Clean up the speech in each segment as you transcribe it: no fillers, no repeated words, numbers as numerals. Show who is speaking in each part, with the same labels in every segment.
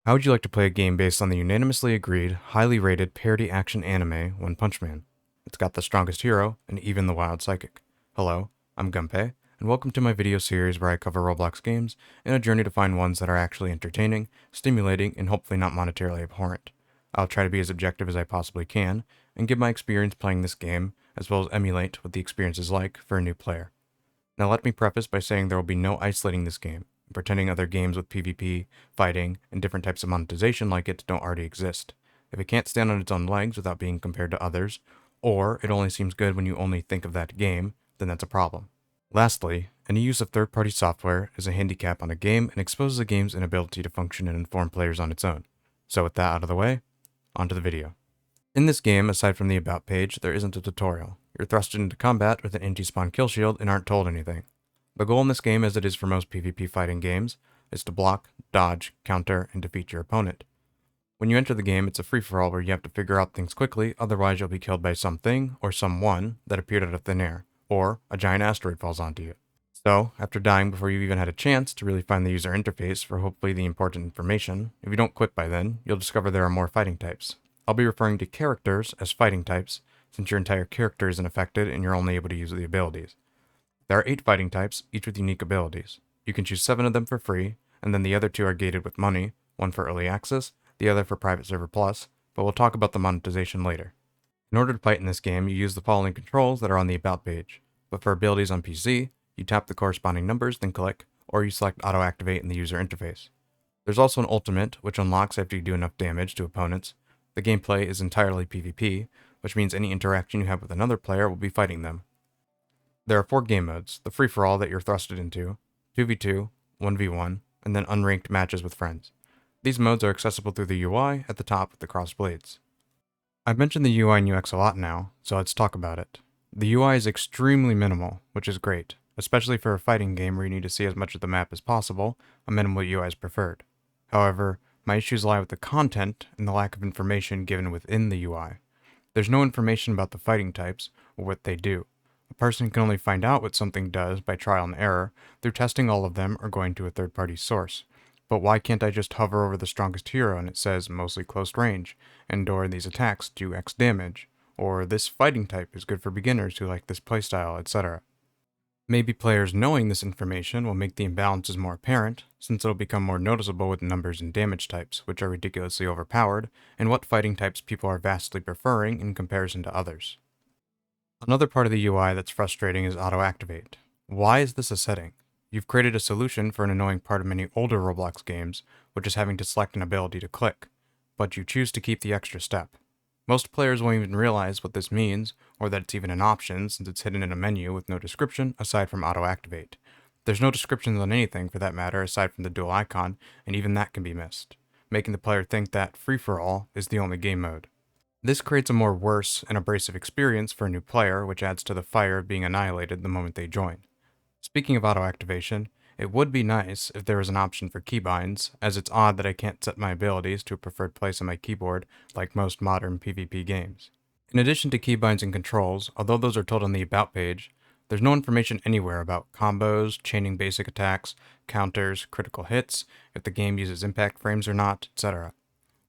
Speaker 1: How would you like to play a game based on the unanimously agreed, highly rated parody action anime One Punch Man? It's got the strongest hero and even the wild psychic. Hello, I'm Gunpei, and welcome to my video series where I cover Roblox games in a journey to find ones that are actually entertaining, stimulating, and hopefully not monetarily abhorrent. I'll try to be as objective as I possibly can and give my experience playing this game, as well as emulate what the experience is like for a new player. Now let me preface by saying there will be no isolating this game, and pretending other games with PvP, fighting, and different types of monetization like it don't already exist. If it can't stand on its own legs without being compared to others, or it only seems good when you only think of that game, then that's a problem. Lastly, any use of third-party software is a handicap on a game and exposes a game's inability to function and inform players on its own. So with that out of the way, on to the video. In this game, aside from the About page, there isn't a tutorial. You're thrusted into combat with an anti-spawn kill shield and aren't told anything. The goal in this game, as it is for most PvP fighting games, is to block, dodge, counter, and defeat your opponent. When you enter the game, it's a free-for-all where you have to figure out things quickly, otherwise you'll be killed by something or someone that appeared out of thin air, or a giant asteroid falls onto you. So, after dying before you even had a chance to really find the user interface for hopefully the important information, if you don't quit by then, you'll discover there are more fighting types. I'll be referring to characters as fighting types, since your entire character isn't affected and you're only able to use the abilities. There are 8 fighting types, each with unique abilities. You can choose 7 of them for free, and then the other 2 are gated with money, one for early access, the other for Private Server Plus, but we'll talk about the monetization later. In order to fight in this game, you use the following controls that are on the About page, but for abilities on PC, you tap the corresponding numbers, then click, or you select Auto Activate in the user interface. There's also an ultimate, which unlocks after you do enough damage to opponents. The gameplay is entirely PvP, which means any interaction you have with another player will be fighting them. There are 4 game modes: the free-for-all that you're thrusted into, 2v2, 1v1, and then unranked matches with friends. These modes are accessible through the UI at the top with the crossed blades. I've mentioned the UI and UX a lot now, so let's talk about it. The UI is extremely minimal, which is great, especially for a fighting game where you need to see as much of the map as possible. A minimal UI is preferred. However, my issues lie with the content and the lack of information given within the UI. There's no information about the fighting types or what they do. A person can only find out what something does by trial and error through testing all of them or going to a third-party source. But why can't I just hover over the strongest hero and it says mostly close range, and or these attacks do X damage, or this fighting type is good for beginners who like this playstyle, etc. Maybe players knowing this information will make the imbalances more apparent, since it'll become more noticeable with numbers and damage types, which are ridiculously overpowered, and what fighting types people are vastly preferring in comparison to others. Another part of the UI that's frustrating is Auto Activate. Why is this a setting? You've created a solution for an annoying part of many older Roblox games, which is having to select an ability to click, but you choose to keep the extra step. Most players won't even realize what this means, or that it's even an option since it's hidden in a menu with no description aside from Auto Activate. There's no descriptions on anything for that matter aside from the dual icon, and even that can be missed, making the player think that free-for-all is the only game mode. This creates a more worse and abrasive experience for a new player, which adds to the fire of being annihilated the moment they join. Speaking of auto activation, it would be nice if there was an option for keybinds, as it's odd that I can't set my abilities to a preferred place on my keyboard like most modern PvP games. In addition to keybinds and controls, although those are told on the About page, there's no information anywhere about combos, chaining basic attacks, counters, critical hits, if the game uses impact frames or not, etc.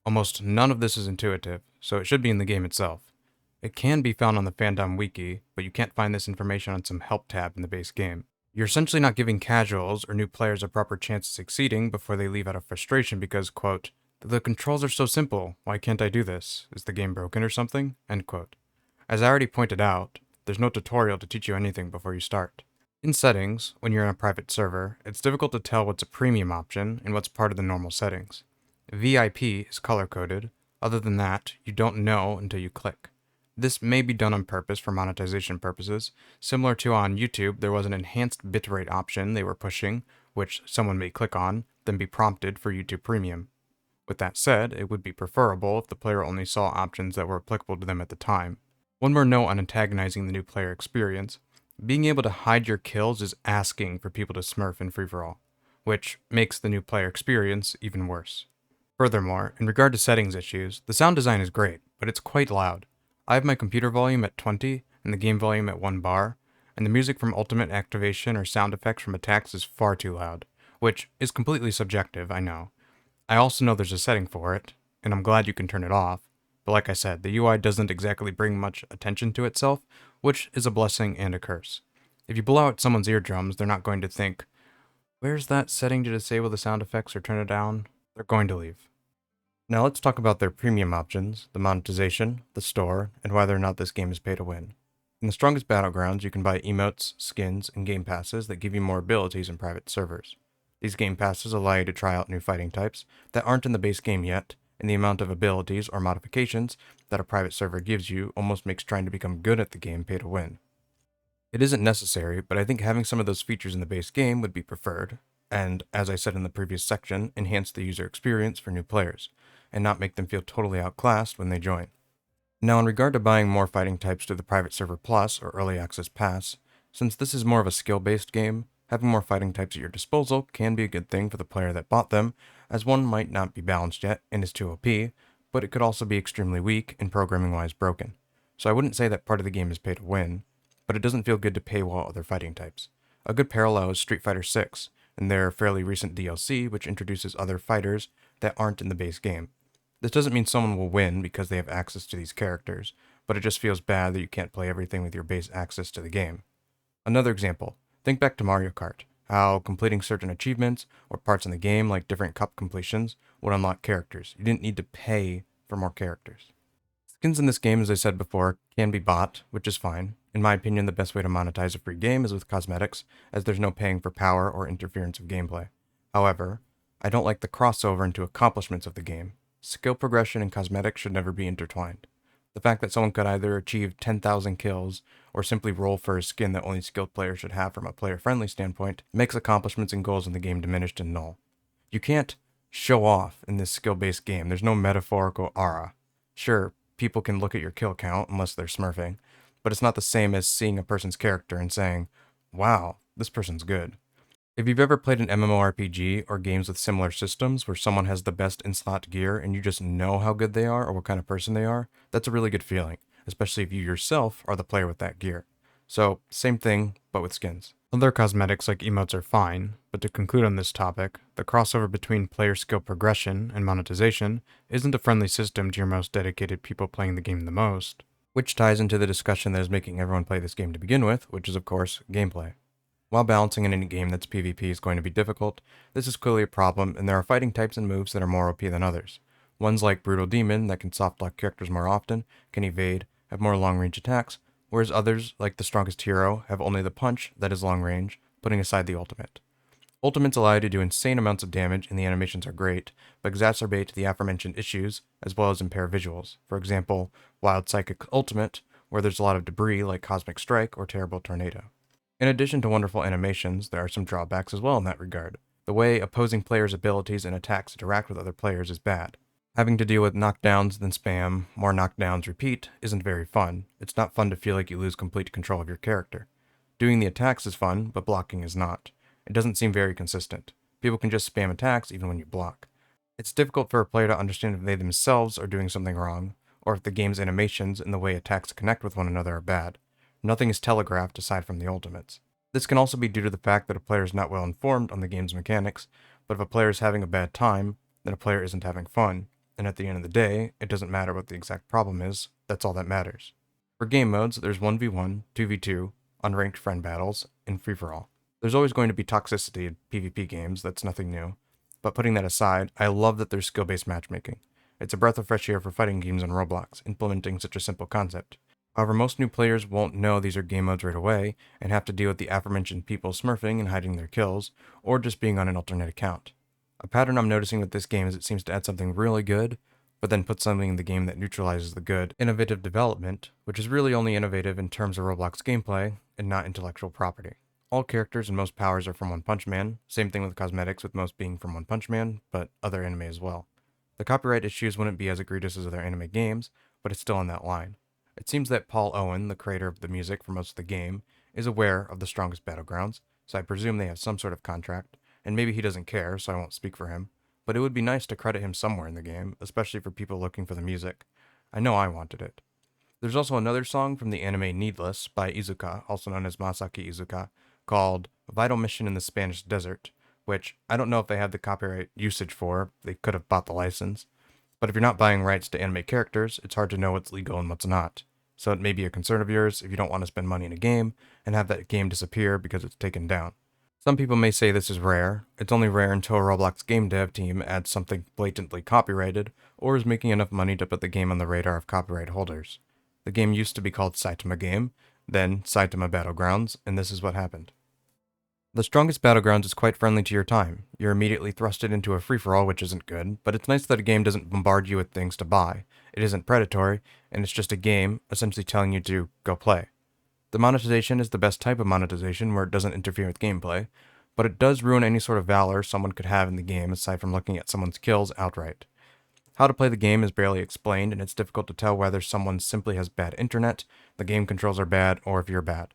Speaker 1: Almost none of this is intuitive, so it should be in the game itself. It can be found on the Fandom Wiki, but you can't find this information on some help tab in the base game. You're essentially not giving casuals or new players a proper chance of succeeding before they leave out of frustration because, quote, "the controls are so simple, why can't I do this? Is the game broken or something?" End quote. As I already pointed out, there's no tutorial to teach you anything before you start. In settings, when you're in a private server, it's difficult to tell what's a premium option and what's part of the normal settings. VIP is color-coded. Other than that, you don't know until you click. This may be done on purpose for monetization purposes. Similar to on YouTube, there was an enhanced bitrate option they were pushing, which someone may click on, then be prompted for YouTube Premium. With that said, it would be preferable if the player only saw options that were applicable to them at the time. One more note on antagonizing the new player experience. Being able to hide your kills is asking for people to smurf in free-for-all, which makes the new player experience even worse. Furthermore, in regard to settings issues, the sound design is great, but it's quite loud. I have my computer volume at 20 and the game volume at 1 bar, and the music from ultimate activation or sound effects from attacks is far too loud, which is completely subjective, I know. I also know there's a setting for it, and I'm glad you can turn it off, but like I said, the UI doesn't exactly bring much attention to itself, which is a blessing and a curse. If you blow out someone's eardrums, they're not going to think, where's that setting to disable the sound effects or turn it down? They're going to leave. Now let's talk about their premium options, the monetization, the store, and whether or not this game is pay to win. In the Strongest Battlegrounds, you can buy emotes, skins, and game passes that give you more abilities in private servers. These game passes allow you to try out new fighting types that aren't in the base game yet, and the amount of abilities or modifications that a private server gives you almost makes trying to become good at the game pay to win. It isn't necessary, but I think having some of those features in the base game would be preferred, and, as I said in the previous section, enhance the user experience for new players, and not make them feel totally outclassed when they join. Now, in regard to buying more fighting types through the Private Server Plus or Early Access Pass, since this is more of a skill-based game, having more fighting types at your disposal can be a good thing for the player that bought them, as one might not be balanced yet and is too OP, but it could also be extremely weak and programming-wise broken. So I wouldn't say that part of the game is pay to win, but it doesn't feel good to paywall other fighting types. A good parallel is Street Fighter 6, and their fairly recent DLC, which introduces other fighters that aren't in the base game. This doesn't mean someone will win because they have access to these characters, but it just feels bad that you can't play everything with your base access to the game. Another example, think back to Mario Kart, how completing certain achievements or parts in the game like different cup completions would unlock characters. You didn't need to pay for more characters. Skins in this game, as I said before, can be bought, which is fine. In my opinion, the best way to monetize a free game is with cosmetics, as there's no paying for power or interference of gameplay. However, I don't like the crossover into accomplishments of the game. Skill progression and cosmetics should never be intertwined. The fact that someone could either achieve 10,000 kills or simply roll for a skin that only skilled players should have from a player-friendly standpoint makes accomplishments and goals in the game diminished and null. You can't show off in this skill-based game. There's no metaphorical aura. Sure, people can look at your kill count unless they're smurfing, but it's not the same as seeing a person's character and saying, wow, this person's good. If you've ever played an MMORPG or games with similar systems where someone has the best in-slot gear and you just know how good they are or what kind of person they are, that's a really good feeling, especially if you yourself are the player with that gear. So, same thing, but with skins. Other cosmetics like emotes are fine, but to conclude on this topic, the crossover between player skill progression and monetization isn't a friendly system to your most dedicated people playing the game the most, which ties into the discussion that is making everyone play this game to begin with, which is of course, gameplay. While balancing in any game that's PvP is going to be difficult, this is clearly a problem, and there are fighting types and moves that are more OP than others. Ones like Brutal Demon, that can soft-lock characters more often, can evade, have more long-range attacks, whereas others, like the Strongest Hero, have only the punch that is long-range, putting aside the ultimate. Ultimates allow you to do insane amounts of damage, and the animations are great, but exacerbate the aforementioned issues, as well as impair visuals. For example, Wild Psychic Ultimate, where there's a lot of debris like Cosmic Strike or Terrible Tornado. In addition to wonderful animations, there are some drawbacks as well in that regard. The way opposing players' abilities and attacks interact with other players is bad. Having to deal with knockdowns, then spam, more knockdowns, repeat, isn't very fun. It's not fun to feel like you lose complete control of your character. Doing the attacks is fun, but blocking is not. It doesn't seem very consistent. People can just spam attacks even when you block. It's difficult for a player to understand if they themselves are doing something wrong, or if the game's animations and the way attacks connect with one another are bad. Nothing is telegraphed aside from the ultimates. This can also be due to the fact that a player is not well informed on the game's mechanics, but if a player is having a bad time, then a player isn't having fun, and at the end of the day, it doesn't matter what the exact problem is, that's all that matters. For game modes, there's 1v1, 2v2, unranked friend battles, and free-for-all. There's always going to be toxicity in PvP games, that's nothing new, but putting that aside, I love that there's skill-based matchmaking. It's a breath of fresh air for fighting games on Roblox, implementing such a simple concept. However, most new players won't know these are game modes right away, and have to deal with the aforementioned people smurfing and hiding their kills, or just being on an alternate account. A pattern I'm noticing with this game is it seems to add something really good, but then put something in the game that neutralizes the good. Innovative development, which is really only innovative in terms of Roblox gameplay, and not intellectual property. All characters and most powers are from One Punch Man, same thing with cosmetics with most being from One Punch Man, but other anime as well. The copyright issues wouldn't be as egregious as other anime games, but it's still on that line. It seems that Paul Owen, the creator of the music for most of the game, is aware of the Strongest Battlegrounds, so I presume they have some sort of contract, and maybe he doesn't care, so I won't speak for him, but it would be nice to credit him somewhere in the game, especially for people looking for the music. I know I wanted it. There's also another song from the anime Needless by Izuka, also known as Masaki Izuka, called Vital Mission in the Spanish Desert, which I don't know if they have the copyright usage for. They could have bought the license. But if you're not buying rights to animate characters, it's hard to know what's legal and what's not. So it may be a concern of yours if you don't want to spend money in a game and have that game disappear because it's taken down. Some people may say this is rare. It's only rare until a Roblox game dev team adds something blatantly copyrighted or is making enough money to put the game on the radar of copyright holders. The game used to be called Saitama Game, then Saitama Battlegrounds, and this is what happened. The Strongest Battlegrounds is quite friendly to your time. You're immediately thrusted into a free-for-all, which isn't good, but it's nice that a game doesn't bombard you with things to buy. It isn't predatory, and it's just a game, essentially telling you to go play. The monetization is the best type of monetization where it doesn't interfere with gameplay, but it does ruin any sort of valor someone could have in the game aside from looking at someone's kills outright. How to play the game is barely explained, and it's difficult to tell whether someone simply has bad internet, the game controls are bad, or if you're bad.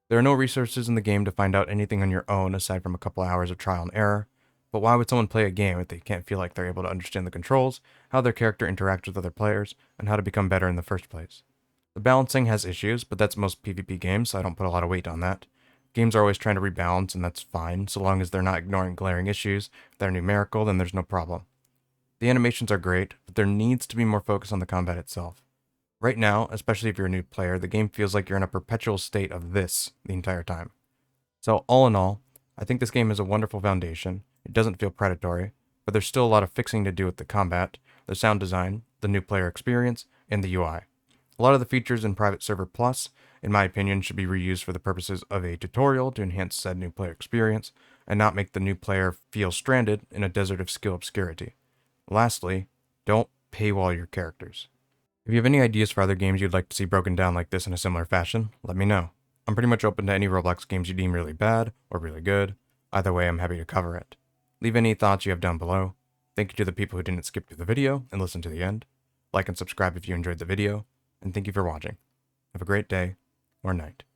Speaker 1: There are no resources in the game to find out anything on your own aside from a couple hours of trial and error, but why would someone play a game if they can't feel like they're able to understand the controls, how their character interacts with other players, and how to become better in the first place? The balancing has issues, but that's most PvP games, so I don't put a lot of weight on that. Games are always trying to rebalance, and that's fine, so long as they're not ignoring glaring issues. If they're numerical, then there's no problem. The animations are great, but there needs to be more focus on the combat itself. Right now, especially if you're a new player, the game feels like you're in a perpetual state of this the entire time. So all in all, I think this game is a wonderful foundation. It doesn't feel predatory, but there's still a lot of fixing to do with the combat, the sound design, the new player experience, and the UI. A lot of the features in Private Server Plus, in my opinion, should be reused for the purposes of a tutorial to enhance said new player experience, and not make the new player feel stranded in a desert of skill obscurity. Lastly, don't paywall your characters. If you have any ideas for other games you'd like to see broken down like this in a similar fashion, let me know. I'm pretty much open to any Roblox games you deem really bad or really good. Either way, I'm happy to cover it. Leave any thoughts you have down below. Thank you to the people who didn't skip through the video and listen to the end. Like and subscribe if you enjoyed the video, and thank you for watching. Have a great day or night.